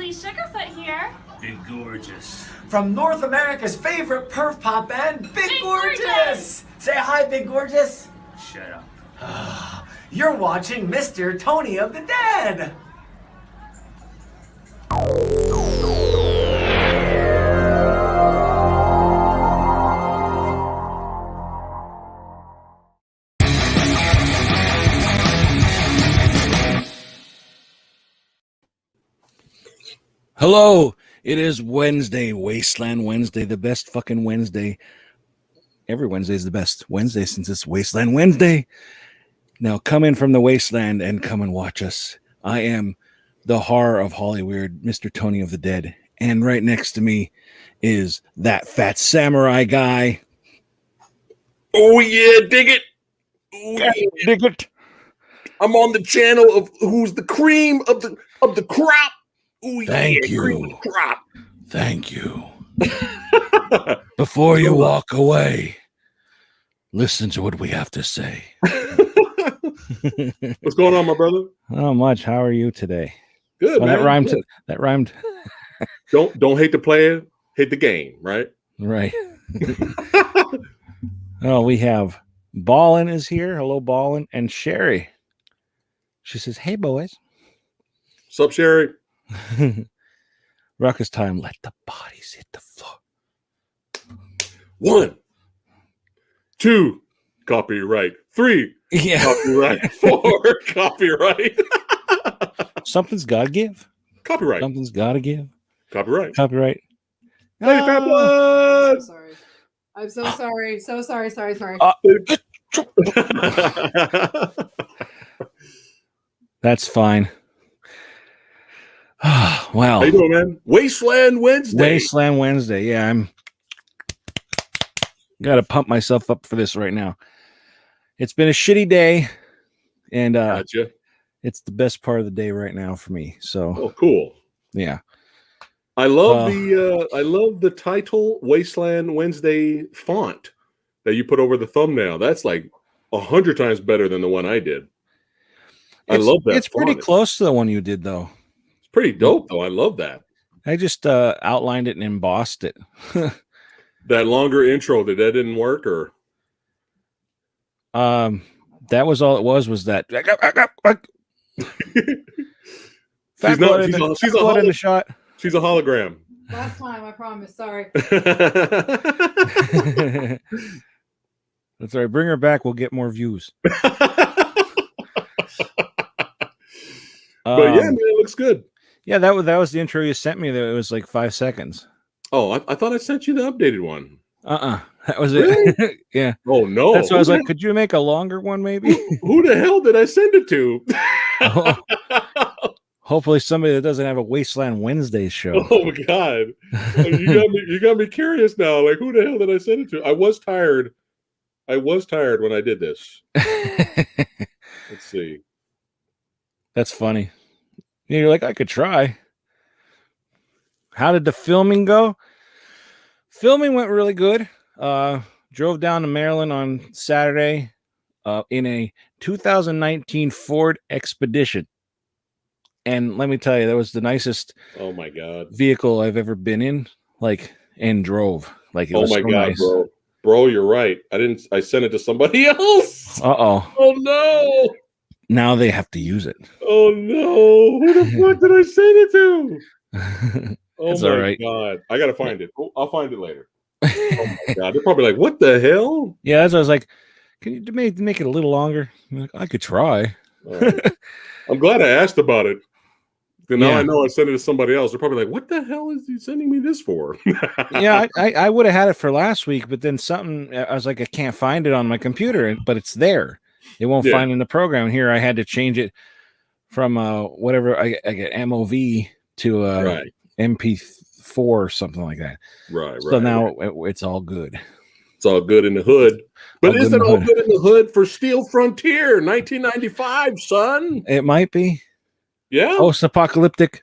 Lee Sugarfoot here. Big Gorgeous. From North America's favorite perf pop band, Big Gorgeous. Say hi, Big Gorgeous. Shut up. You're watching Mr. Tony of the Dead. Hello, it is Wednesday, Wasteland Wednesday, the best fucking Wednesday. Every Wednesday is the best Wednesday since it's Wasteland Wednesday. Now come in from the wasteland and come and watch us. I am the horror of Hollyweird, Mr. Tony of the Dead. And right next to me is that fat samurai guy. Oh yeah, dig it. Oh, yeah. Dig it. I'm on the channel of who's the cream of the crop. Ooh, Thank yeah, you. cream of the crop. Thank you. Before you walk away, listen to what we have to say. What's going on, my brother? Not much. How are you today? Good, Well, man. that rhymed. Good. That rhymed. Don't hate the player, hate the game, right? Right. Oh, we have Ballin is here. Hello, Ballin. And Sherry. She says, hey, boys. What's up, Sherry? Ruckus time. Let the bodies hit the floor. 1, 2, copyright. 3, Yeah. copyright. 4, copyright. Something's got to give. Copyright. Something's got to give. Copyright. Copyright. Hey, Fat Blood. Sorry. I'm so sorry. So sorry. Sorry. That's fine. Wow. How you doing, man? Wasteland Wednesday. Wasteland Wednesday. Yeah, I'm got to pump myself up for this right now. It's been a shitty day, and Gotcha. it's the best part of the day right now for me. So, Oh, cool. yeah. I love the title Wasteland Wednesday font that you put over the thumbnail. That's like 100 times better than the one I did. I love that. It's pretty close to the one you did, though. It's pretty dope, though. I love that. I just outlined it and embossed it. That longer intro, that didn't work, or That was all it was that. She's not. She's a in the shot. She's a hologram. Last time, I promise. Sorry. That's all right. Bring her back. We'll get more views. But yeah, man, it looks good. Yeah, that was the intro you sent me. That it was like 5 seconds. Oh, I thought I sent you the updated one. That was Really? it. Yeah. Oh no. That's why I was like, could you make a longer one, maybe? Who the hell did I send it to? Hopefully somebody that doesn't have a Wasteland Wednesdays show. Oh my god. You got me curious now. Like, who the hell did I send it to? I was tired when I did this. Let's see. That's funny. You're like, I could try. How did the filming go? Filming went really good. Drove down to Maryland on Saturday in a 2019 Ford Expedition. And let me tell you, that was the nicest Oh my god. vehicle I've ever been in, and drove. It Oh was my so god, nice. bro. Bro, you're right. I sent it to somebody else. Uh-oh. Oh no. Now they have to use it. Oh no. Who the fuck did I send it to? Oh It's my all right. god. I gotta find it. I'll find it later. Oh my god. They're probably like, what the hell? Yeah, that's what I was like, can you make it a little longer? I'm like, I could try. I'm glad I asked about it. Now Yeah. I know I sent it to somebody else. They're probably like, what the hell is he sending me this for? Yeah, I would have had it for last week, but then I was like, I can't find it on my computer, but it's there. It won't Yeah. find it in the program. Here I had to change it from whatever I get MOV to Right. MP4 or something like that. Right. So now it's all good. It's all good in the hood. But All good is in it the all hood. good in the hood for Steel Frontier 1995, son? It might be Yeah. post-apocalyptic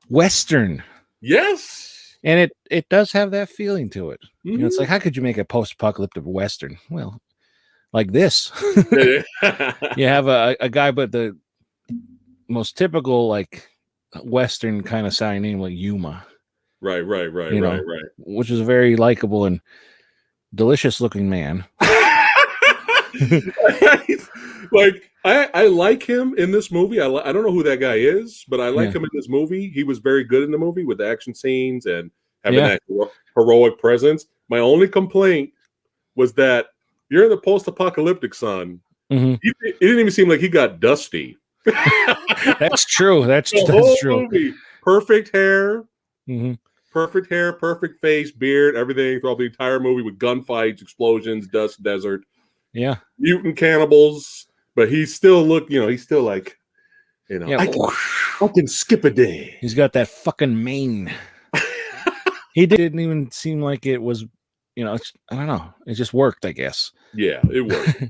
Western. Yes. And it does have that feeling to it. You know, it's Mhm. like, how could you make a post-apocalyptic Western? Well, like this. You have a guy, but the most typical, like, Western kind of sounding name like Yuma, Right. You know. which is a very likable and delicious looking man. Like I like him in this movie. I don't know who that guy is, but I like Yeah. him in this movie. He was very good in the movie with the action scenes and having Yeah. that heroic presence. My only complaint was that you're in the post-apocalyptic, son. Mhm. It didn't even seem like he got dusty. That's true. That's The whole true. movie, perfect hair, Mhm. perfect face, beard, everything throughout the entire movie with gunfights, explosions, dust, desert, Yeah. mutant cannibals. But he still looked, he's still like, Yeah. I can skip a day. He's got that fucking mane. He didn't even seem like it was, I don't know. It just worked, I guess. Yeah, it worked.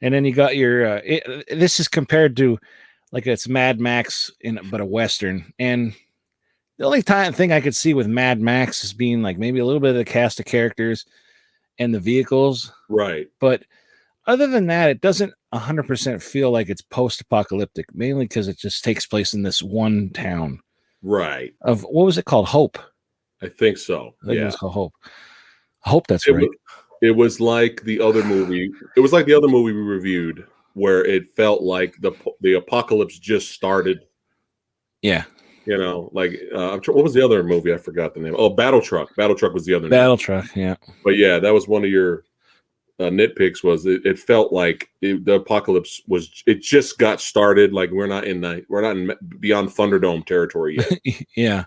And then you got your. This is compared to, like, it's Mad Max but a Western. And the only thing I could see with Mad Max is being like maybe a little bit of the cast of characters and the vehicles. Right. But other than that, it doesn't 100% feel like it's post-apocalyptic, mainly because it just takes place in this one town. Right. Of what was it called? Hope. I think so. I think it was called Hope. I hope that's right. It was like the other movie. It was like the other movie we reviewed, where it felt like the apocalypse just started. Yeah. Like what was the other movie? I forgot the name. Oh, Battle Truck. Battle Truck was the other Battle name. Truck. Yeah. But yeah, that was one of your nitpicks. Was it felt like the apocalypse it just got started. Like we're not in beyond Thunderdome territory yet. Yeah.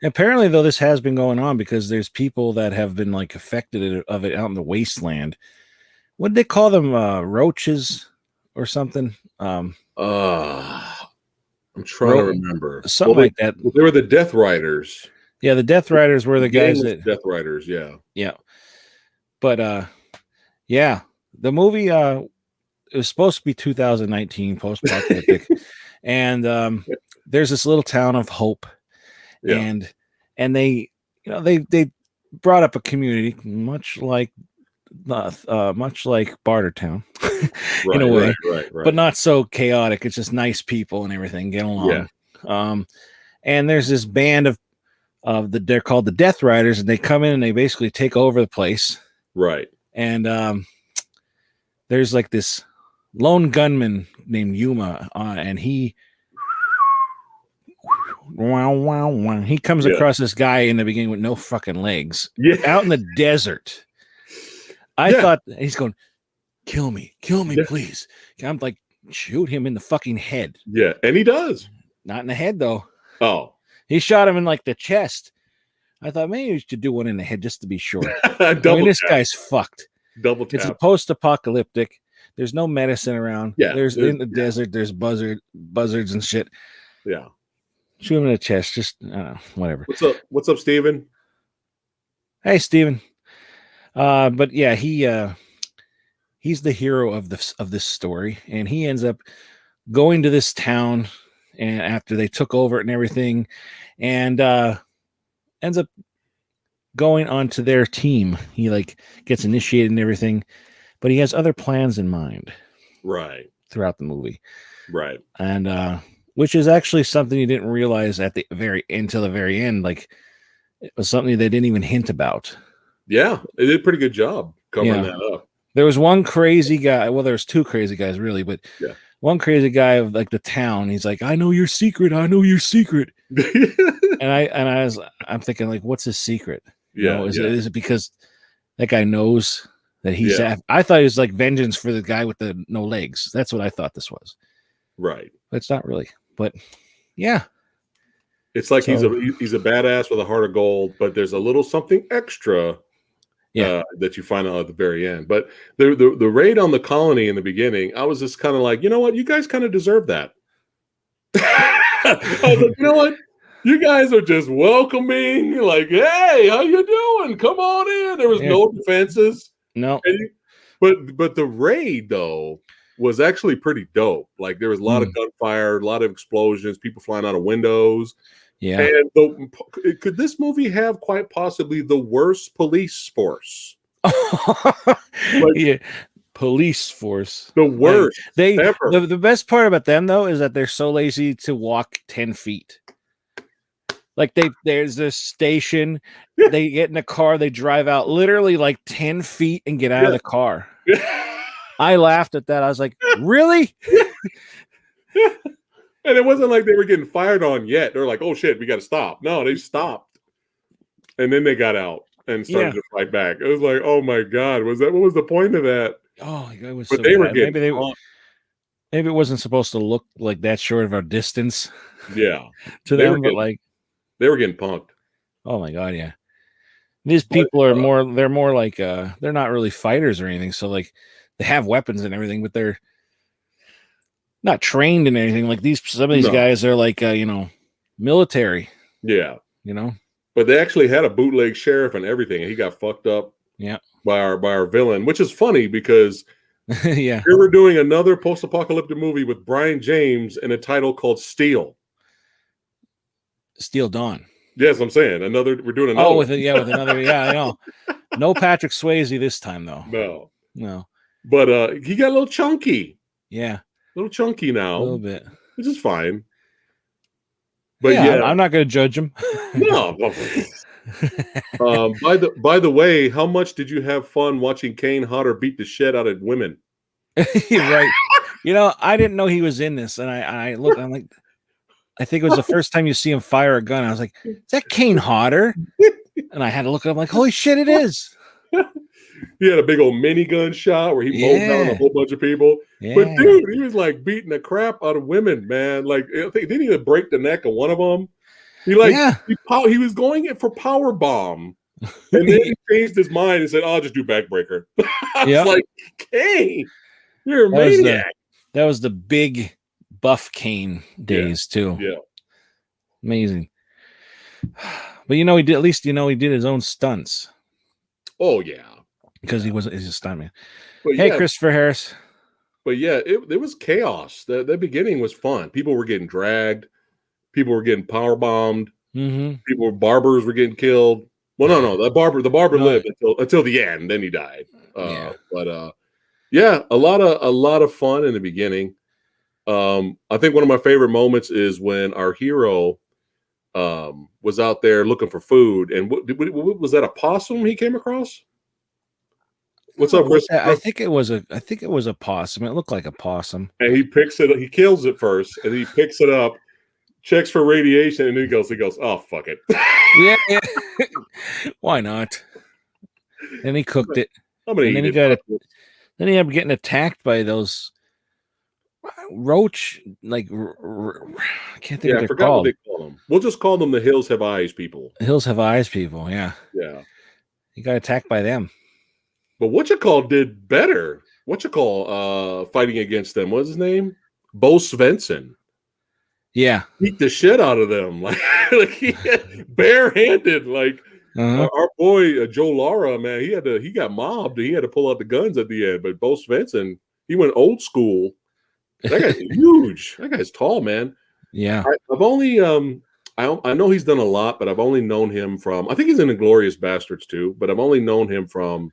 Apparently, though, this has been going on because there's people that have been like affected of it out in the wasteland. What did they call them? Roaches or something? I'm trying to remember. Something like that. They were the Death Riders. Yeah, the Death Riders were the guys that Death Riders. Yeah. Yeah. But yeah, the movie it was supposed to be 2019 post-apocalyptic, and there's this little town of Hope. Yeah. And they brought up a community much like Bartertown in a way, right. but not so chaotic. It's just nice people and everything get along. Yeah. And there's this band of they're called the Death Riders, and they come in and they basically take over the place. Right. And there's like this lone gunman named Yuma, and he comes across this guy in the beginning with no fucking legs, out in the desert. I thought he's going, kill me, please. I'm like, shoot him in the fucking head. Yeah, and he does. Not in the head though. Oh, he shot him in like the chest. I thought maybe you should do one in the head just to be sure. This guy's fucked. Double tap. It's a post-apocalyptic. There's no medicine around. Yeah, there's in the desert. There's buzzards and shit. Yeah. Shoot him in the chest. Just whatever. What's up, Steven? Hey, Steven. But yeah, he's the hero of this story, and he ends up going to this town, and after they took over it and everything, and ends up going onto their team. He like gets initiated and everything, but he has other plans in mind. Right. Throughout the movie. Right. And which is actually something you didn't realize until the very end. Like it was something they didn't even hint about. Yeah, they did a pretty good job covering that up. There was one crazy guy. Well, there's two crazy guys really, but one crazy guy of like the town. He's like, I know your secret. and I'm thinking like, what's his secret? Is it because that guy knows that he's I thought it was like vengeance for the guy with the no legs. That's what I thought this was. Right. But it's not really. But yeah. It's like he's a badass with a heart of gold, but there's a little something extra that you find out at the very end. But the raid on the colony in the beginning, I was just kind of like, you know what? You guys kind of deserve that. I was like, you know what? You guys are just welcoming, like, hey, how you doing? Come on in. There was no defenses. No. But the raid, though, was actually pretty dope. Like, there was a lot of gunfire, a lot of explosions, people flying out of windows. Yeah. And could this movie have quite possibly the worst police force? police force. The Like, worst they ever. the best part about them though is that they're so lazy to walk 10 feet. Like there's this station, they get in a car, they drive out literally like 10 feet and get out of the car. I laughed at that. I was like, really? And it wasn't like they were getting fired on yet. They're like, oh shit, we got to stop. No, they stopped. And then they got out and started to fight back. It was like, oh my God, what was the point of that? Oh, it was But so they were bad. getting Maybe it wasn't supposed to look like that short of a distance yeah. to They them, were but getting- like, They were getting punked. oh my God, yeah. These people are they're more like they're not really fighters or anything. So like they have weapons and everything, but they're not trained in anything. Like some of these guys are like military. Yeah. But they actually had a bootleg sheriff and everything, and he got fucked up by our villain, which is funny because yeah. here we're doing another post-apocalyptic movie with Brian James and a title called Steel Dawn. Yes, I'm saying we're doing another. Oh, with another. Yeah, I know. No Patrick Swayze this time though. No. But he got a little chunky. Yeah. A little chunky now. A little bit. Which is fine. But I'm not going to judge him. No. By the way, how much did you have fun watching Kane Hodder beat the shit out of women? Right. I didn't know he was in this, and I'm like, I think it was the first time you see him fire a gun. I was like, is that Kane Hodder? And I had to look at him like, holy shit, it is. He had a big old minigun shot where he mowed down a whole bunch of people. Yeah. But dude, he was like beating the crap out of women, man. Like, I think didn't even break the neck of one of them. He was going in for power bomb, and then he changed his mind and said, "I'll just do backbreaker." I was like, "Kane, you're a maniac." That was the big buff Kane days too. Yeah, amazing. But he did he did his own stunts. Oh yeah, because he's a stuntman. But hey, Christopher Harris. But yeah, it was chaos. The beginning was fun. People were getting dragged. People were getting power bombed. Mm-hmm. Barbers were getting killed. Well, no, the barber lived until the end. Then he died. But a lot of fun in the beginning. I think one of my favorite moments is when our hero was out there looking for food, and what was that, a possum he came across? What's up, Chris? I think it was a possum. It looked like a possum. And he picks it up. He kills it first, and he picks it up, checks for radiation, and then he goes, "Oh, fuck it." Yeah. Why not? And he cooked it. And then he ended up getting attacked by those roach, like I can't think. I forgot what they call them. We'll just call them the Hills Have Eyes people. Hills Have Eyes people. Yeah. Yeah. He got attacked by them. But did better. Fighting against them. What's his name? Bo Svensson. Yeah. Beat the shit out of them. Like he barehanded. Like our boy Joe Lara, man, he got mobbed. He had to pull out the guns at the end. But Bo Svensson, he went old school. That guy's huge. That guy's tall, man. Yeah. I've only I know he's done a lot, but I've only known him from, I think he's in Inglourious Bastards too, but I've only known him from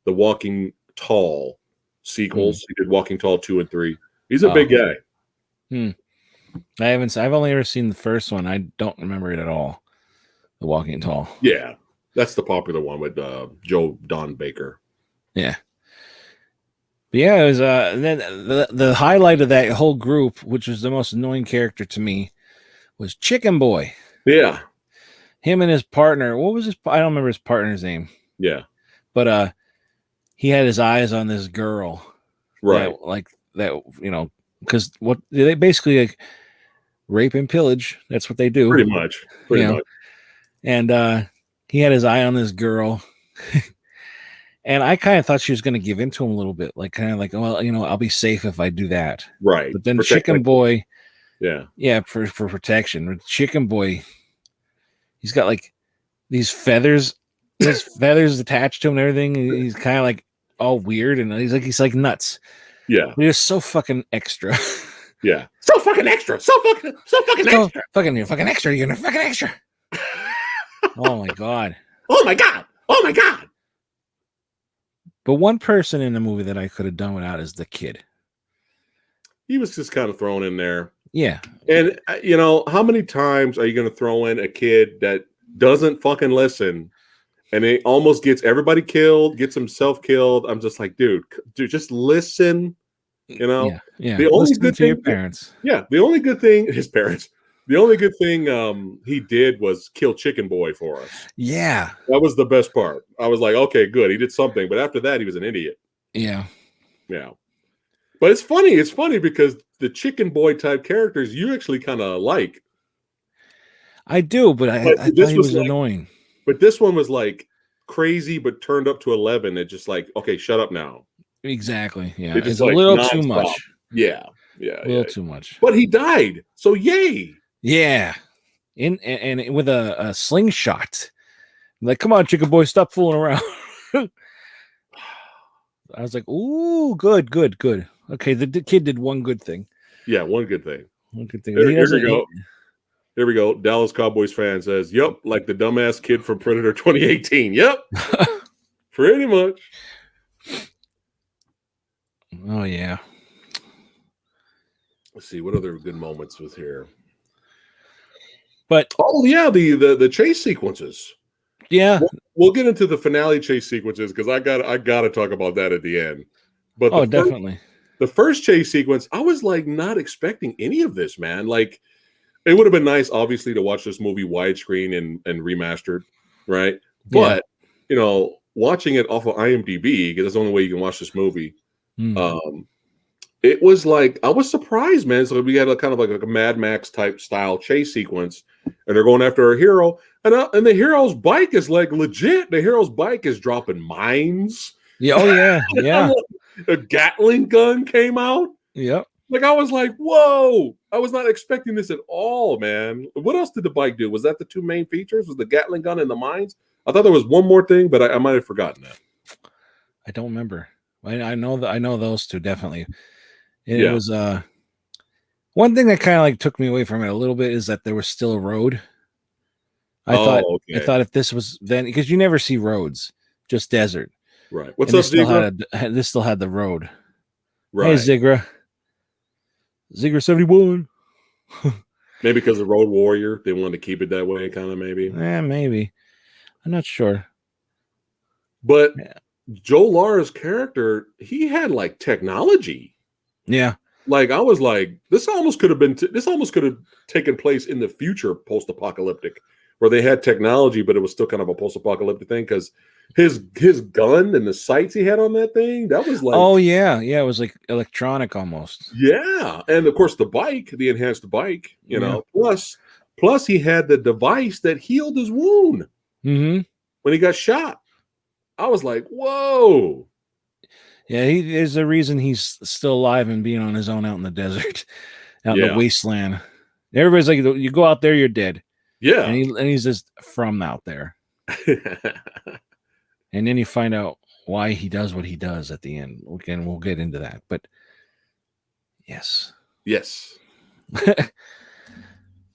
the Walking Tall sequels. He did Walking Tall 2 and 3. He's a big guy. I've only ever seen the first one. I don't remember it at all. The Walking Tall. Yeah. That's the popular one with Joe Don Baker. Yeah. But yeah, it was then the highlight of that whole group, which was the most annoying character to me, was Chicken Boy. Yeah. Him and his partner. What was I don't remember his partner's name. Yeah. But he had his eyes on this girl. Right. Because what they basically like rape and pillage. That's what they do. Pretty much. And he had his eye on this girl. And I kind of thought she was going to give in to him a little bit, like kind of like, well, I'll be safe if I do that. Right. But then Chicken Boy, for protection. With Chicken Boy, he's got like these feathers, feathers attached to him and everything. He's kind of like all weird, and he's like nuts. Yeah, he's so fucking extra. Yeah, so fucking extra, so fucking extra, you're fucking extra. You're fucking extra. Oh my god. Oh my god. Oh my god. But one person in the movie that I could have done without is the kid. He was just kind of thrown in there. Yeah. And, you know, how many times are you going to throw in a kid that doesn't fucking listen and it almost gets everybody killed, gets himself killed? I'm just like, dude, just listen. You know, yeah. The only Listen good to thing, your parents. yeah, the only good thing, his parents. The only good thing he did was kill Chicken Boy for us. Yeah. That was the best part. I was like, okay, good, he did something. But after that, he was an idiot. Yeah. Yeah. But it's funny. It's funny because the Chicken Boy type characters you actually kind of like. I do, but I thought he was annoying. But this one was like crazy, but turned up to 11. It just like, okay, shut up now. Exactly. Yeah. It's It's like a little nonstop. too much. Yeah. A little too much. But he died. So yay. Yeah. And with a slingshot. Like, come on, Chicken Boy, stop fooling around. I was like, ooh, good. Okay, the kid did one good thing. Yeah, one good thing. One good thing. Here we go. Here we go. Dallas Cowboys fan says, yep, like the dumbass kid from Predator 2018. Yep. Pretty much. Oh, yeah. Let's see. What other good moments was here? But oh, yeah, the chase sequences. Yeah. We'll get into the finale chase sequences because I gotta talk about that at the end. But definitely. The first chase sequence, I was like not expecting any of this, man. Like, it would have been nice, obviously, to watch this movie widescreen and remastered, right? Yeah. But you know, watching it off of IMDb, because that's the only way you can watch this movie. It was like I was surprised, man. So we had a kind of like a Mad Max type style chase sequence, and they're going after our hero, and the hero's bike is like legit. The hero's bike is dropping mines. Yeah. Oh yeah. Yeah. A Gatling gun came out. Yep. Like, I was like, whoa, I was not expecting this at all, man. What else did the bike do? Was that the two main features? Was the Gatling gun and the mines? I thought there was one more thing, but I might have forgotten that. I don't remember. I know that I know those two definitely. It was one thing that kind of like took me away from it a little bit is that there was still a road. I thought if this was then, because you never see roads, just desert. Right. What's up, Zigra? This still had the road. Right. Hey, Zigra. Zigra 71. Maybe because of Road Warrior, they wanted to keep it that way, kind of maybe. Maybe. I'm not sure. But Joe Lara's character, he had like technology. Yeah. Like, I was like, this almost could have taken place in the future post-apocalyptic, where they had technology, but it was still kind of a post-apocalyptic thing, because his gun and the sights he had on that thing, that was like, oh yeah, it was like electronic almost. Yeah, and of course the enhanced bike, you know, plus he had the device that healed his wound when he got shot. I was like, whoa. Yeah, there's a reason he's still alive and being on his own out in the desert, out in the wasteland. Everybody's like, you go out there, you're dead. Yeah, and he's just from out there. And then you find out why he does what he does at the end. We'll get into that. But yes.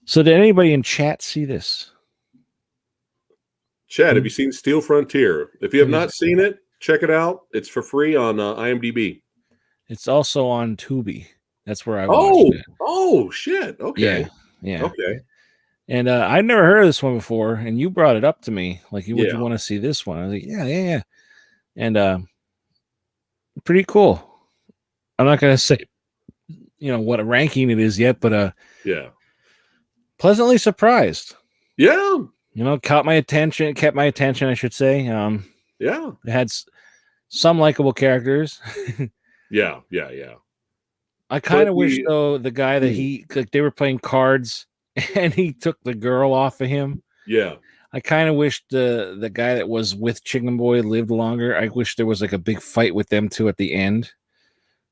So did anybody in chat see this? Chad, have you seen Steel Frontier? If you have not seen it, check it out. It's for free on IMDb. It's also on Tubi. That's where I watched it. Oh, shit. Okay. Yeah. Okay. And I'd never heard of this one before, and you brought it up to me. Like, would you want to see this one? I was like, yeah. And pretty cool. I'm not going to say, what a ranking it is yet, but pleasantly surprised. Yeah. Kept my attention, I should say. It had some likable characters. Yeah. I kind of wish, though, the guy that they were playing cards and he took the girl off of him. Yeah. I kind of wish the guy that was with Chicken Boy lived longer. I wish there was like a big fight with them two at the end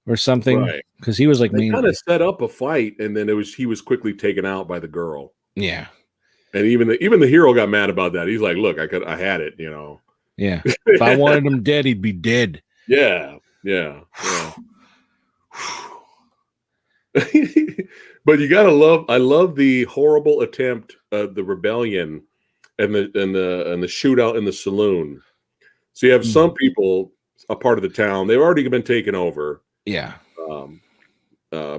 or something. Right. Because he was like they kind of set up a fight, and then he was quickly taken out by the girl. Yeah. And even the hero got mad about that. He's like, look, I had it, Yeah. If I wanted him dead, he'd be dead. Yeah. But you gotta I love the horrible attempt of the rebellion and the shootout in the saloon. So you have some people a part of the town. They've already been taken over. Yeah.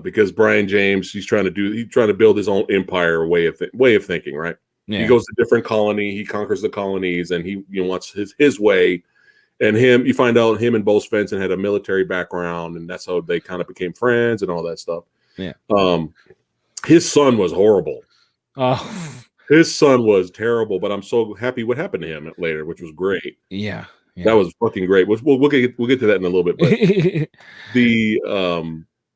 Because Brian James, he's trying to build his own empire way of thinking, right? Yeah. He goes to different colony, he conquers the colonies, and he wants his way. And you find out him and Bo Svensson had a military background, and that's how they kind of became friends and all that stuff. Yeah. His son was horrible. Oh. His son was terrible, but I'm so happy what happened to him later, which was great. Yeah. That was fucking great. We'll get to that in a little bit.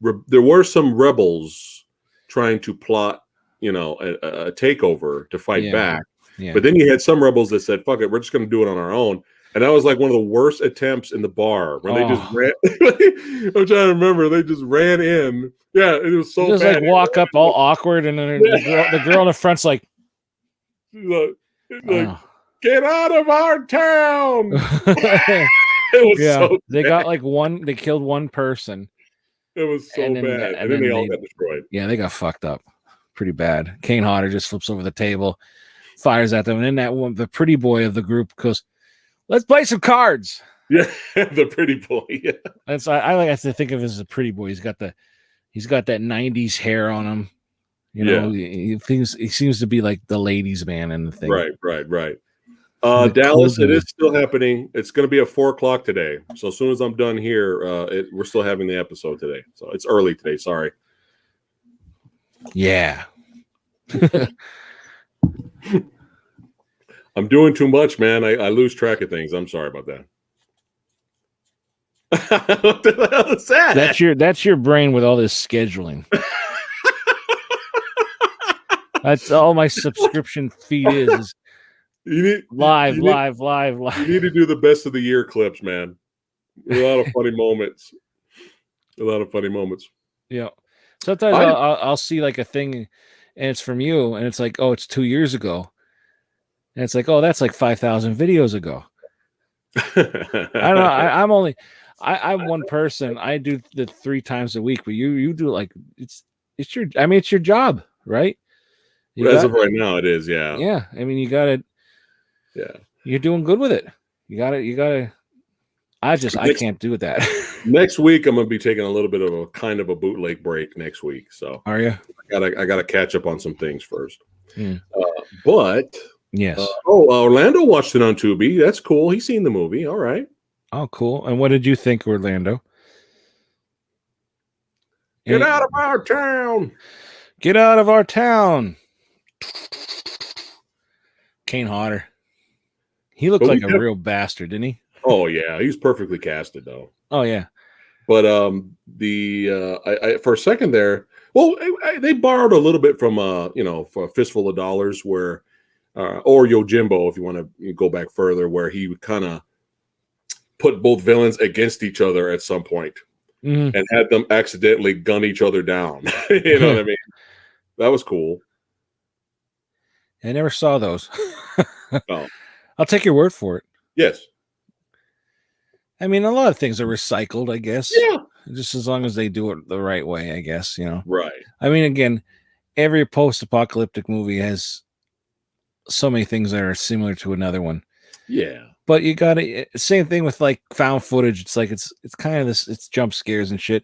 But there were some rebels trying to plot, a takeover to fight back. Yeah. But then you had some rebels that said, "Fuck it, we're just going to do it on our own." And that was like one of the worst attempts in the bar when they just ran. I'm trying to remember. They just ran in. Yeah, it was so just bad. Like walk up all awkward, and then the girl in the front's like, "Get out of our town!" It was so bad. They got like one. They killed one person. It was so bad, and then they all got destroyed. Yeah, they got fucked up pretty bad. Kane Hodder just flips over the table, fires at them, and then that one, the pretty boy of the group, goes, "Let's play some cards." Yeah, the pretty boy. Yeah, that's I like to think of him as a pretty boy. He's got that '90s hair on him. He seems to be like the ladies' man in the thing. Right. Dallas, it is still happening. It's going to be at 4:00 today. So as soon as I'm done here, we're still having the episode today. So it's early today. Sorry. Yeah. I'm doing too much, man. I lose track of things. I'm sorry about that. What the hell is that? That's your brain with all this scheduling. That's all my subscription feed is. You need live. You need to do the best of the year clips, man. A lot of funny moments. Yeah. Sometimes I'll see like a thing, and it's from you, and it's like, oh, it's 2 years ago, and it's like, oh, that's like 5,000 videos ago. I don't know. I'm one person. I do the 3 times a week, but you do like it's your job, right? As of right now, it is. Yeah. Yeah. I mean, you got to. Yeah, you're doing good with it. You gotta. I can't do that. Next week, I'm gonna be taking a little bit of a kind of a bootleg break next week. So are you? I gotta catch up on some things first. But yes. Orlando watched it on Tubi. That's cool. He's seen the movie. All right. Oh, cool. And what did you think, Orlando? Get out of our town. Get out of our town. Kane Hodder. He looked like a real bastard, didn't he? Oh yeah, he's perfectly casted though. Oh yeah. But for a second there, well, they borrowed a little bit from for A Fistful of Dollars, where or Yojimbo, if you want to go back further, where he would kind of put both villains against each other at some point and had them accidentally gun each other down. You know what I mean? That was cool. I never saw those. Oh. I'll take your word for it. Yes. I mean, a lot of things are recycled, I guess. Yeah. Just as long as they do it the right way, I guess, Right. I mean, again, every post-apocalyptic movie has so many things that are similar to another one. Yeah. But you got to, same thing with like found footage. It's like, it's kind of this, it's jump scares and shit.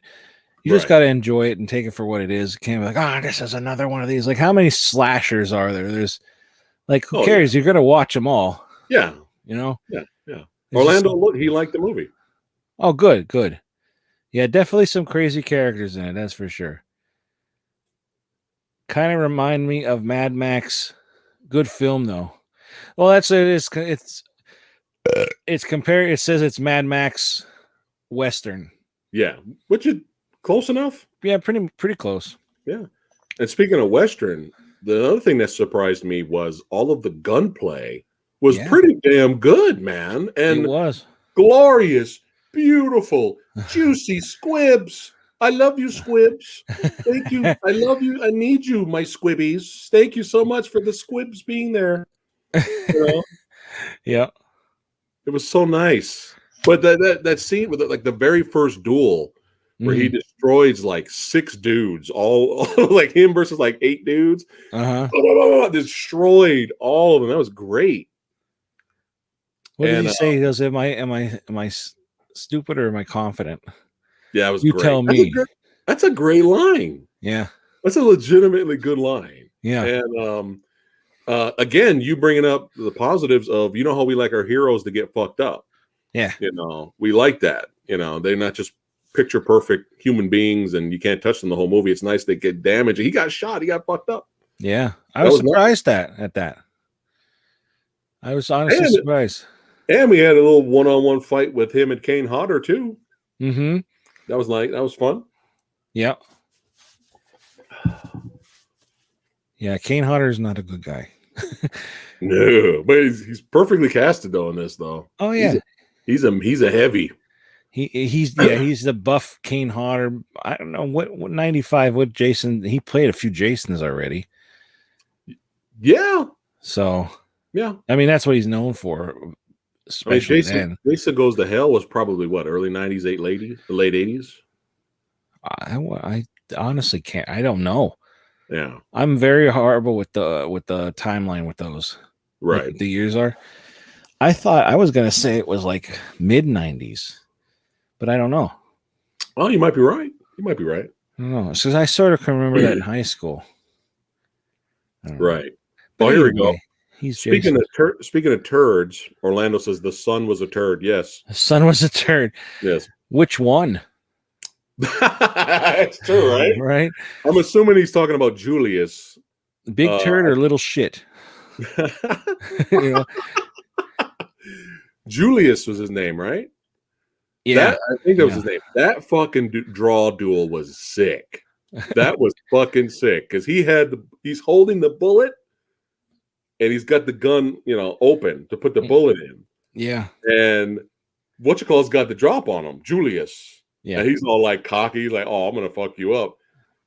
You just got to enjoy it and take it for what it is. You can't be like, this is another one of these. Like, how many slashers are there? There's like, who cares? You're going to watch them all. Yeah. Yeah. Orlando, he liked the movie. Oh, good. Yeah, definitely some crazy characters in it. That's for sure. Kind of remind me of Mad Max. Good film though. Well, that's it. It's compared. It says it's Mad Max Western. Yeah, which is close enough. Yeah, pretty close. Yeah. And speaking of Western, the other thing that surprised me was all of the gunplay was pretty damn good, man. And it was glorious, beautiful, juicy squibs. I love you, squibs. Thank you. I love you. I need you, my squibbies. Thank you so much for the squibs being there. Yeah. It was so nice. But that scene with like the very first duel where he destroys like 6 dudes, all like him versus like 8 dudes. Destroyed all of them. That was great. What did he say? He goes, am I stupid or am I confident? Yeah, it was You great. tell me. That's a great line. Yeah. That's a legitimately good line. Yeah. And again, you bringing up the positives of, you know how we like our heroes to get fucked up. Yeah. You know, we like that. You know, they're not just picture perfect human beings and you can't touch them the whole movie. It's nice they get damaged. He got shot. He got fucked up. Yeah. I was surprised at that. I was honestly surprised. And we had a little one-on-one fight with him and Kane Hodder too. Mm-hmm. That was fun. Yeah. Yeah, Kane Hodder's not a good guy. No, but he's perfectly casted though in this though. Oh yeah. He's a heavy. He's the buff Kane Hodder. I don't know what 95, what Jason, he played a few Jasons already. Yeah. So yeah. I mean that's what he's known for. Especially Jason Goes to Hell was probably what, early 90s, late 80s? I honestly can't. I don't know. Yeah. I'm very horrible with the timeline with those. Right. Like the years are. I thought I was gonna say it was like mid 90s, but I don't know. Oh, you might be right. You might be right. I don't know. Because I sort of can remember that in high school. Right. But oh, here we go. He's speaking of turds. Orlando says the sun was a turd. Yes, the sun was a turd. Yes. Which one? It's true, right? Right. I'm assuming he's talking about Julius. Big turd or little shit? You know? Julius was his name, right? Yeah, I think that was his name. That fucking draw duel was sick. That was fucking sick because he's holding the bullet. And he's got the gun, open to put the bullet in. Yeah. And what's got the drop on him, Julius. Yeah. And he's all like cocky. He's like, "Oh, I'm gonna fuck you up."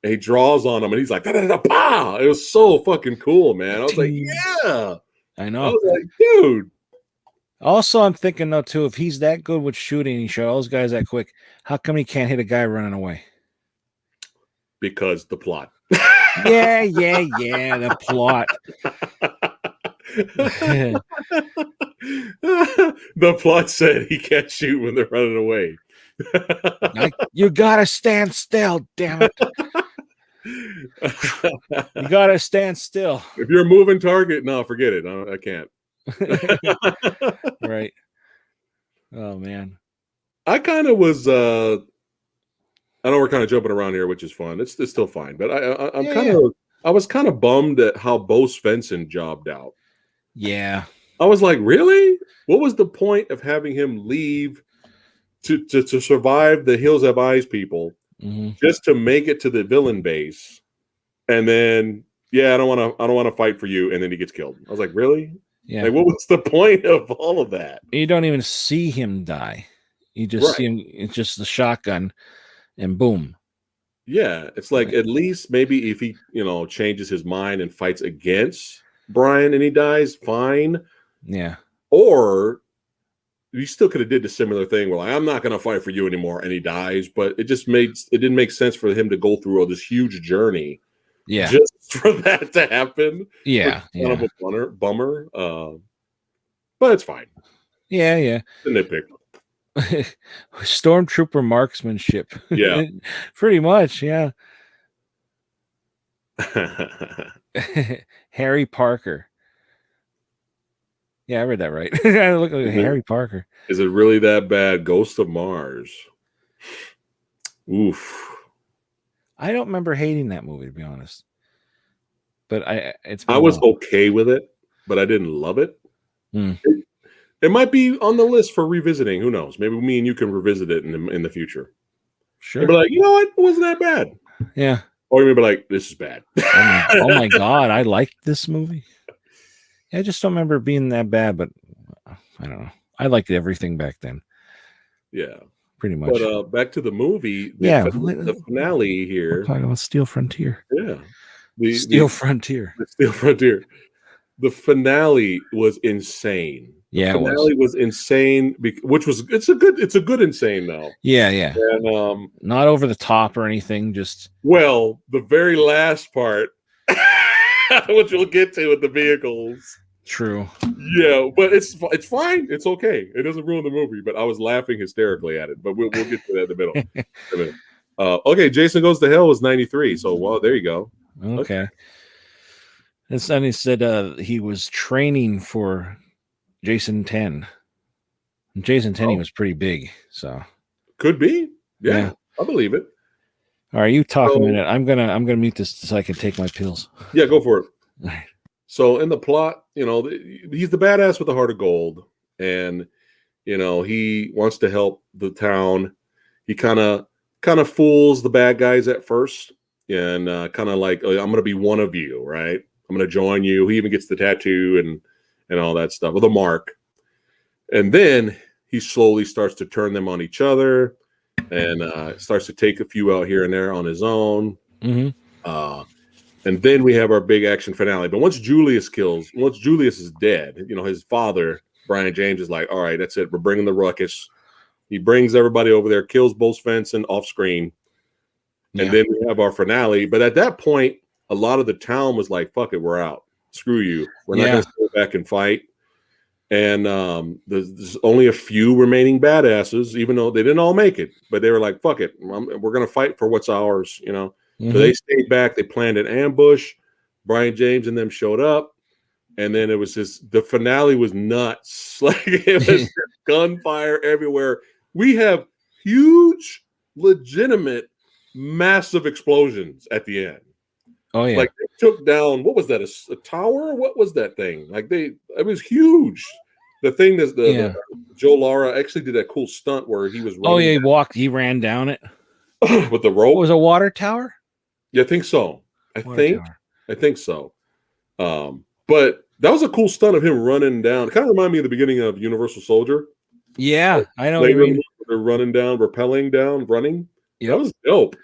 And he draws on him, and he's like, "Da da da pow!" It was so fucking cool, man. I was like, "Yeah." I know. I was like, "Dude." Also, I'm thinking though too, if he's that good with shooting, he shot all those guys that quick. How come he can't hit a guy running away? Because the plot. Yeah. The plot. The plot said he can't shoot when they're running away. You gotta stand still, damn it. You gotta stand still. If you're a moving target, no, forget it. I can't. Right. Oh man. I kind of was I know we're kind of jumping around here, which is fun. It's still fine, but I was kind of bummed at how Bo Svensson jobbed out. Yeah. I was like, really? What was the point of having him leave to survive the Hills Have Eyes people just to make it to the villain base? And then, I don't want to fight for you. And then he gets killed. I was like, really? Yeah. Like, what was the point of all of that? You don't even see him die. You just see him. It's just the shotgun and boom. Yeah. It's like, at least maybe if he, changes his mind and fights against Brian and he dies, fine. Yeah. Or you still could have did the similar thing where like, I'm not going to fight for you anymore, and he dies. But it didn't make sense for him to go through all this huge journey. Yeah. Just for that to happen. Yeah. Kind of a bummer. But it's fine. Yeah. It's a nitpick. Stormtrooper marksmanship. Yeah. Pretty much. Yeah. Harry Parker. Yeah, I read that right. I look like Harry Parker. Is it really that bad? Ghost of Mars. Oof. I don't remember hating that movie, to be honest. But I was okay with it, but I didn't love it. It might be on the list for revisiting. Who knows? Maybe me and you can revisit it in the future. Sure. But like, you know what? It wasn't that bad. Yeah. Or you'll be like, this is bad. Oh my God, I liked this movie. I just don't remember it being that bad, but I don't know. I liked everything back then. Yeah. Pretty much. But back to the movie. The finale here. Talking about Steel Frontier. Yeah. Steel Frontier. The Steel Frontier. The finale was insane. Yeah, the finale was insane. It's a good insane though. Yeah. And not over the top or anything. Just the very last part, which we'll get to with the vehicles. True. Yeah, but it's fine. It's okay. It doesn't ruin the movie. But I was laughing hysterically at it. But we'll get to that in the middle. Okay, Jason Goes to Hell was 93. So well, there you go. Okay. And then he said he was training for Jason 10. And Jason 10 he was pretty big, so could be. Yeah. I believe it. All right, you talk a minute. I'm gonna mute this so I can take my pills. Yeah, go for it. All right. So in the plot, he's the badass with the heart of gold, and he wants to help the town. He kind of fools the bad guys at first, and kind of like, oh, I'm gonna be one of you, right? I'm gonna join you. He even gets the tattoo and all that stuff with a mark, and then he slowly starts to turn them on each other, and starts to take a few out here and there on his own. Mm-hmm. And then we have our big action finale. But once Julius is dead, his father, Brian James, is like, all right, that's it. We're bringing the ruckus. He brings everybody over there, kills Bo Svensson off screen. Yeah. And then we have our finale. But at that point, a lot of the town was like, fuck it, we're out. Screw you. We're not going to go back and fight. And there's only a few remaining badasses, even though they didn't all make it. But they were like, fuck it. We're going to fight for what's ours, Mm-hmm. So they stayed back. They planned an ambush. Brian James and them showed up. And then it was the finale was nuts. Like it was gunfire everywhere. We have huge, legitimate, massive explosions at the end. Oh, yeah. Like they took down, what was that? A tower? What was that thing? Like it was huge. The thing that the Joe Lara actually did that cool stunt where he was running. Oh, yeah, he ran down it. With the rope. What was a water tower? Yeah, I think so. I think so. But that was a cool stunt of him running down. It kind of reminded me of the beginning of Universal Soldier. Yeah, I know what you mean. They're running down, rappelling down, running. Yep. That was dope.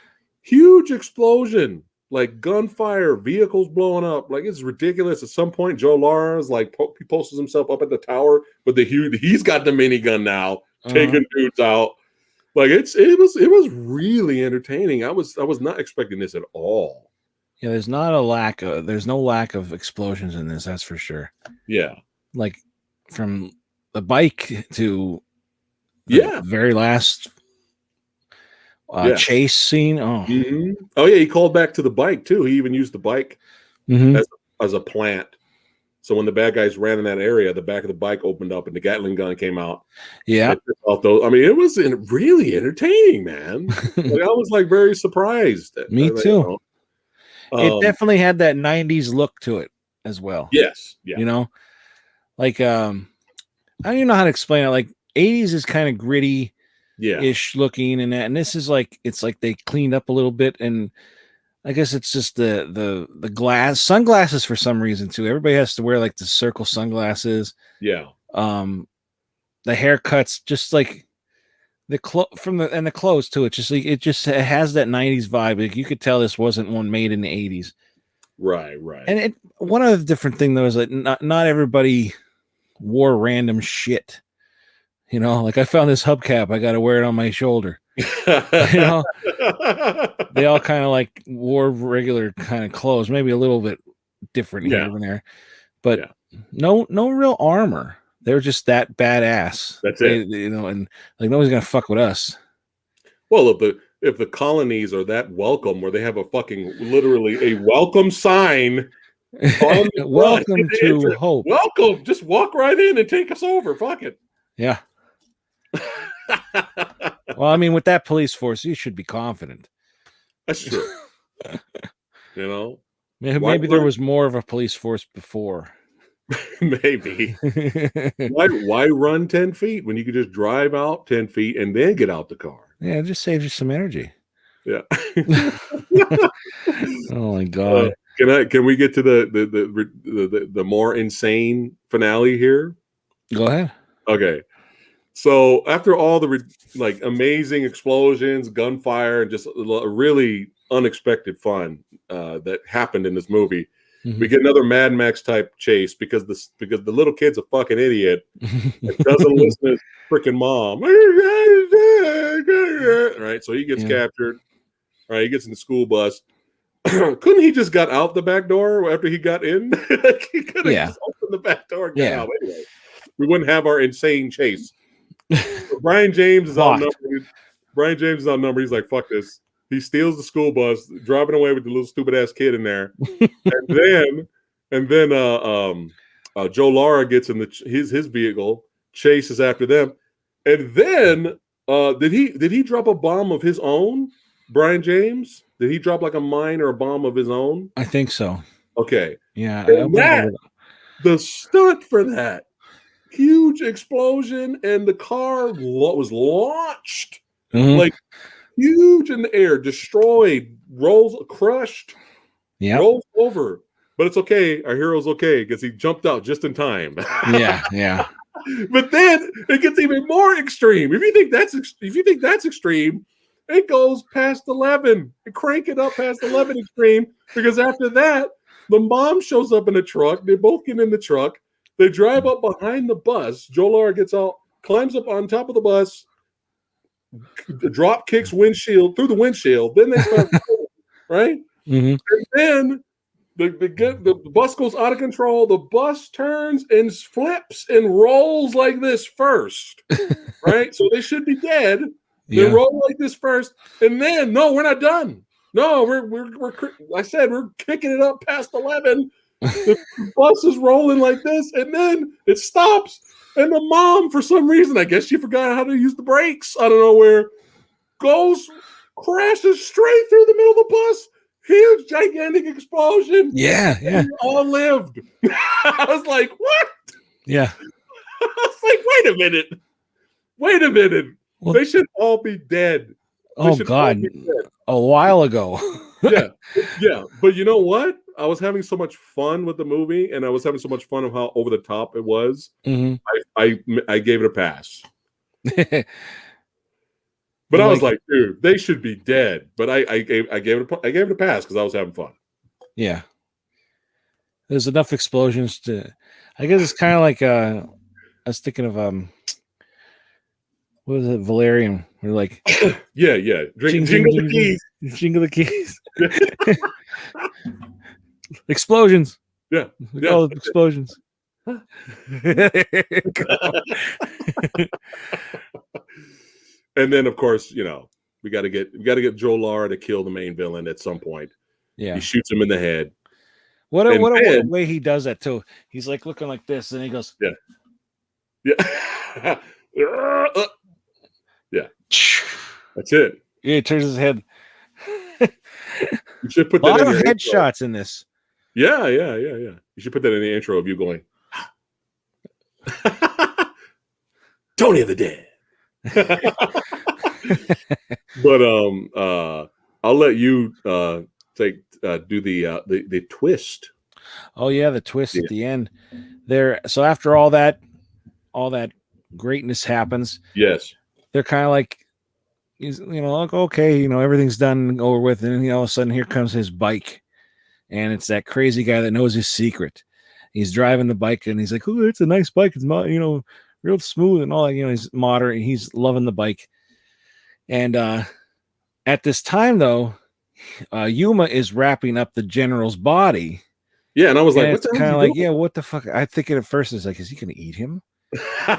Huge explosion, like gunfire, vehicles blowing up. Like it's ridiculous. At some point, Joe Lara's like he posts himself up at the tower, but he's got the minigun now, taking dudes out. Like it was really entertaining. I was not expecting this at all. Yeah, there's no lack of explosions in this, that's for sure. Yeah. Like from the bike to the very last chase scene. Oh. Mm-hmm. Oh yeah, he called back to the bike too. He even used the bike as a plant. So when the bad guys ran in that area, the back of the bike opened up and the Gatling gun came out. Yeah. I mean, it was really entertaining, man. Like, I was like very surprised. Me too. It definitely had that 90s look to it as well. Yes. Yeah. Like I don't even know how to explain it. Like 80s is kind of gritty ish looking and that. And this is like it's like they cleaned up a little bit, and I guess it's just the sunglasses for some reason too. Everybody has to wear like the circle sunglasses. Yeah. The haircuts, just like the clothes too. It's just like it has that 90s vibe. Like you could tell this wasn't one made in the 80s. Right. And one other different thing though is that not everybody wore random shit. Like I found this hubcap, I got to wear it on my shoulder. They all kind of like wore regular kind of clothes, maybe a little bit different here and there, but no real armor. They were just that badass. That's it. And like nobody's gonna fuck with us. Well, if the colonies are that welcome, where they have a fucking literally a welcome sign. Welcome to Hope. Welcome. Just walk right in and take us over. Fuck it. Yeah. Well, I mean, with that police force, you should be confident. That's true. Maybe there was more of a police force before. Maybe. Why run 10 feet when you could just drive out 10 feet and then get out the car? Yeah, it just saves you some energy. Yeah. Oh my god. Can we get to the more insane finale here? Go ahead. Okay. So after all the amazing explosions, gunfire, and just really unexpected fun that happened in this movie, we get another Mad Max type chase because the little kid's a fucking idiot and doesn't listen to his freaking mom. Right, so he gets captured. Right, he gets in the school bus. couldn't he just got out the back door after he got in? Like, he could have just opened the back door and got out anyway. We wouldn't have our insane chase. So Brian James is outnumbered. Brian James is outnumbered. He's like, fuck this. He steals the school bus, driving away with the little stupid ass kid in there. and then Joe Lara gets in his vehicle, chases after them. And then did he drop a bomb of his own? Brian James? Did he drop like a mine or a bomb of his own? I think so. Okay. Yeah. The stunt for that huge explosion, and the car was launched like huge in the air, destroyed, crushed, rolls over. But it's okay. Our hero's okay because he jumped out just in time. Yeah. But then it gets even more extreme. If you think that's extreme, it goes past 11. Crank it up past 11 extreme, because after that, the mom shows up in a truck. They both get in the truck. They drive up behind the bus. Joe Lara gets out, climbs up on top of the bus, drop kicks through the windshield. Then they start right? And then the bus goes out of control. The bus turns and flips and rolls like this first, right? So they should be dead. They roll like this first, and then no, we're not done. No, I said we're kicking it up past 11. The bus is rolling like this, and then it stops. And the mom, for some reason, I guess she forgot how to use the brakes. I don't know where. Crashes straight through the middle of the bus. Huge, gigantic explosion. Yeah. And we all lived. I was like, what? Yeah. I was like, wait a minute. Well, they should all be dead. Oh God, a while ago. yeah. But you know what? I was having so much fun with the movie, and I was having so much fun of how over the top it was. I gave it a pass. But I was like, dude, they should be dead. But I gave it a pass because I was having fun. Yeah. There's enough explosions to. I guess it's kind of like I was thinking of what was it, Valerian? We're like, yeah. Jingle the keys. Jingle the keys. Explosions. Yeah. All the explosions. And then, of course, we got to get Joe Lara to kill the main villain at some point. Yeah, he shoots him in the head. What a way he does that too. He's like looking like this, and he goes, yeah. Yeah. That's it. Yeah, he turns his head. You should put that in your headshots in this. Yeah. You should put that in the intro of you going, Tony of the Dead. But I'll let you do the twist. Oh yeah, the twist at the end. There. So after all that greatness happens. Yes. They're kind of like, like, okay, everything's done and over with, and all of a sudden here comes his bike, and it's that crazy guy that knows his secret. He's driving the bike, and he's like, "Oh, it's a nice bike. It's real smooth and all that." He's moderate. He's loving the bike, and at this time though, Yuma is wrapping up the general's body. Yeah, and I was like, "What's kind of like, yeah, what the fuck?" I think at first it's like, is he going to eat him?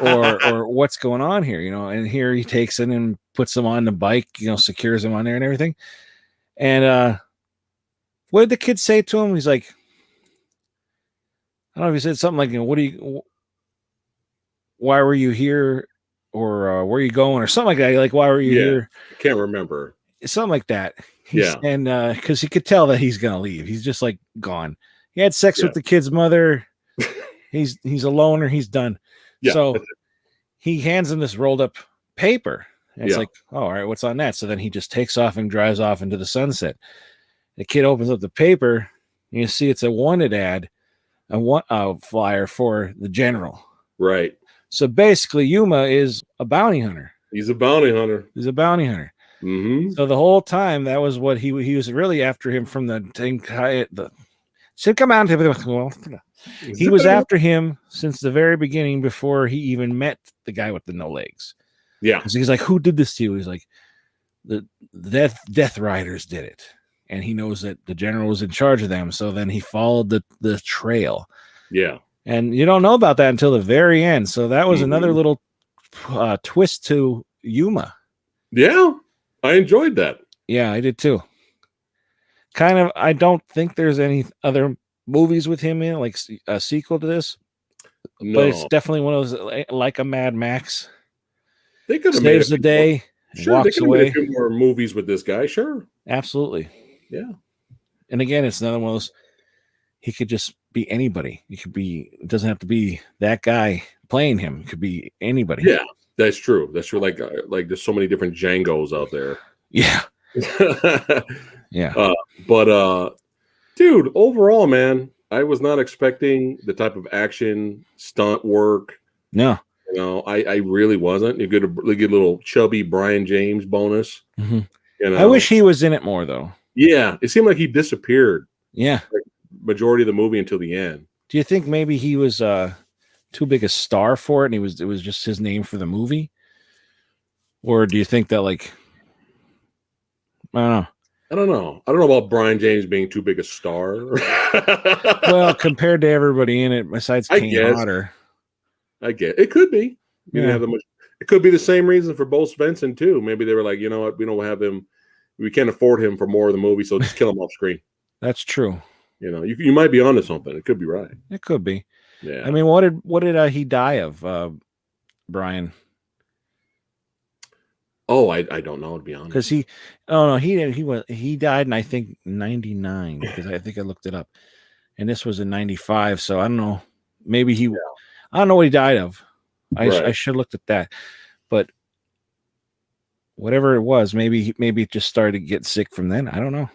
or what's going on here, and here he takes it and puts him on the bike, secures him on there and everything. And what did the kid say to him? He's like, I don't know if he said something like, why were you here, or where are you going, or something like that. Like, why were you here? I can't remember. Something like that. And because he could tell that he's gonna leave. He's just like gone. He had sex with the kid's mother. He's a loner. He's done. Yeah, so he hands him this rolled up paper. And it's like, oh, all right, what's on that? So then he just takes off and drives off into the sunset. The kid opens up the paper, and you see it's a wanted ad, a flyer for the general. Right. So basically, Yuma is a bounty hunter. He's a bounty hunter. Mm-hmm. So the whole time, that was what he was really after him from the should come out. He was after him since the very beginning, before he even met the guy with the no legs. Yeah. So he's like, who did this to you? He's like, the Death Riders did it. and he knows that the general was in charge of them. So then he followed the trail. Yeah. And you don't know about that until the very end. So that was another little twist to Yuma. Yeah, I enjoyed that. Yeah, I did too. Kind of, I don't think there's any other movies with him in, like a sequel to this. No, But it's definitely one of those, like a Mad Max. they could have made Saves the day, Sure, they walks could have made away. a few more movies with this guy. Sure. Absolutely. Yeah. And again, it's another one of those, he could just be anybody. He could be, it doesn't have to be that guy playing him. It could be anybody. Yeah, that's true. That's true. Like there's so many different Django's out there. Yeah. Yeah. But dude, overall, man, I was not expecting the type of action stunt work. No. You know, I really wasn't. You get a really good little chubby Brian James bonus. Mm-hmm. You know? I wish he was in it more though. Yeah, it seemed like he disappeared. Yeah. Like, majority of the movie until the end. Do you think maybe he was too big a star for it, and it was just his name for the movie? Or do you think that, like, I don't know. I don't know about Brian James being too big a star. Well, compared to everybody in it, besides Kane Hodder. I get it. Could be. You didn't Yeah. have the much. It could be the same reason for Bo Svensson too. Maybe they were like, you know what, we don't have him. We can't afford him for more of the movie, so just kill him off screen. That's true. You know, you might be onto something. It could be right. It could be. Yeah. I mean, what did he die of, Brian? Oh, I don't know, to be honest. Because he died in, I think, 99, because I think I looked it up, and this was in 95. So I don't know. Maybe I don't know what he died of. I should have looked at that, but whatever it was, maybe it just started to get sick from then. I don't know.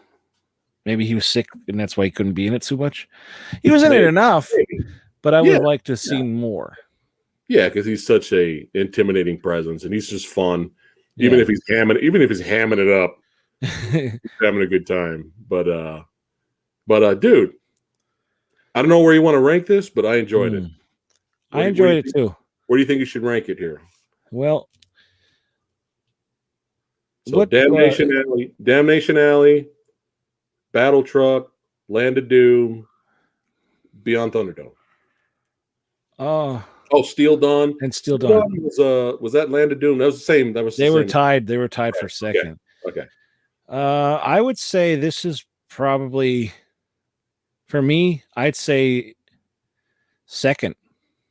Maybe he was sick and that's why he couldn't be in it too much. He was in it enough, but I would have liked to have seen more. Yeah, because he's such a intimidating presence, and he's just fun. Even if he's hamming it up, he's having a good time. But dude, I don't know where you want to rank this, but I enjoyed it. I enjoyed it too. Where do you think you should rank it here? Well, so Damnation Alley, Battle Truck, Land of Doom, Beyond Thunderdome. Oh, Steel Dawn. And Steel Dawn was that Land of Doom? That was the same. They were tied. They were tied for second. Okay. I would say this is probably, for me, I'd say second.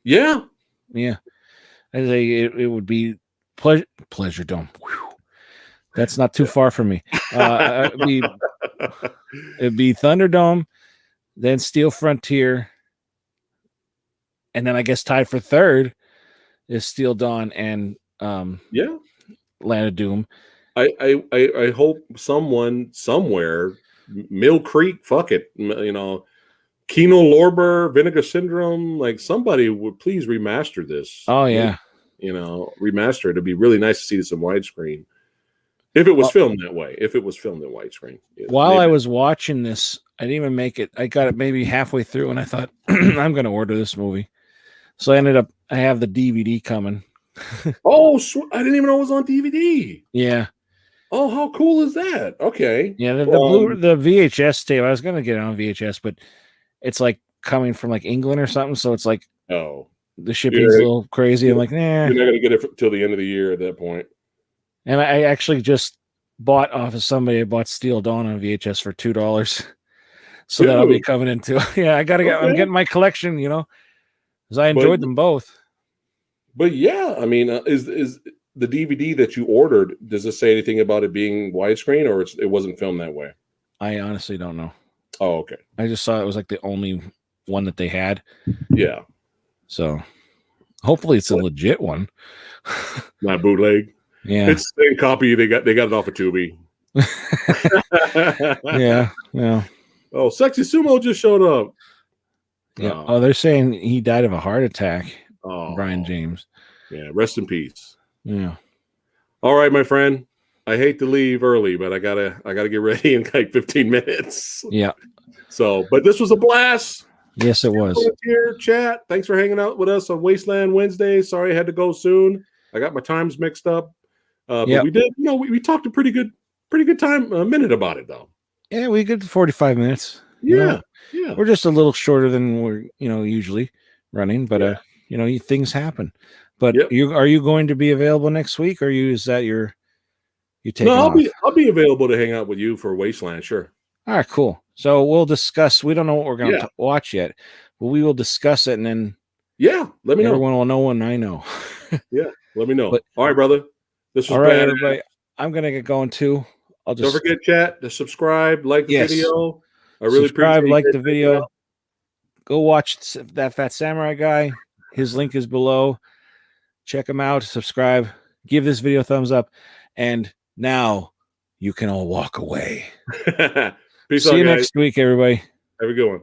Yeah. Yeah. I'd say it would be Pleasure Dome. Whew. That's not too far from me. It'd be Thunderdome, then Steel Frontier, and then I guess tied for third is Steel Dawn and Land of Doom. I hope someone somewhere, Mill Creek, fuck it, you know, Kino Lorber, Vinegar Syndrome, like somebody would please remaster this. Oh yeah, you know, remaster it. It'd be really nice to see this in widescreen. If it was filmed that way, if it was filmed in widescreen. While I was watching this, I didn't even make it. I got it maybe halfway through, and I thought I'm going to order this movie. So I have the DVD coming. Oh, I didn't even know it was on DVD. Yeah. Oh, how cool is that? Okay. Yeah, the VHS tape. I was going to get it on VHS, but it's like coming from like England or something. So it's like, the shipping's a little crazy. I'm like, nah. You're not going to get it till the end of the year at that point. And I actually just bought off of somebody. I bought Steel Dawn on VHS for $2. So that'll be coming into. Yeah, I gotta get. I'm getting my collection, you know, because I enjoyed them both. But yeah, I mean, is the DVD that you ordered? Does it say anything about it being widescreen, or it wasn't filmed that way? I honestly don't know. Oh, okay. I just saw it was like the only one that they had. Yeah. So hopefully it's a legit one. Not bootleg. Yeah, it's the same copy. They got it off of Tubi. Yeah. Oh, Sexy Sumo just showed up. Yeah. Oh, they're saying he died of a heart attack. Oh, Brian James. Yeah. Rest in peace. Yeah. All right, my friend. I hate to leave early, but I gotta get ready in like 15 minutes. Yeah. So, but this was a blast. Yes, it was. Here, chat. Thanks for hanging out with us on Wasteland Wednesday. Sorry I had to go soon. I got my times mixed up. But we did, we talked a pretty good time, a minute about it though. Yeah, we get 45 minutes. Yeah. Yeah. We're just a little shorter than we're, usually running, but Yeah. things happen. But Yep. are you going to be available next week, or is that you taking No, off? I'll be available to hang out with you for Wasteland, sure. All right, cool. So we'll discuss. We don't know what we're going to Yeah. watch yet, but we will discuss it, and then let me know. everyone will know when I know. Yeah, let me know. But- all right, brother. This was All right, badass. everybody. I'm going to get going too. I'll just Don't forget, chat, to subscribe, like the Yes. video. I really subscribe, appreciate you like guys the checking it video. out. Go watch That Fat Samurai Guy. His link is below. Check him out. Subscribe. Give this video a thumbs up. And now you can all walk away. Peace See out, you guys. next week, everybody. Have a good one.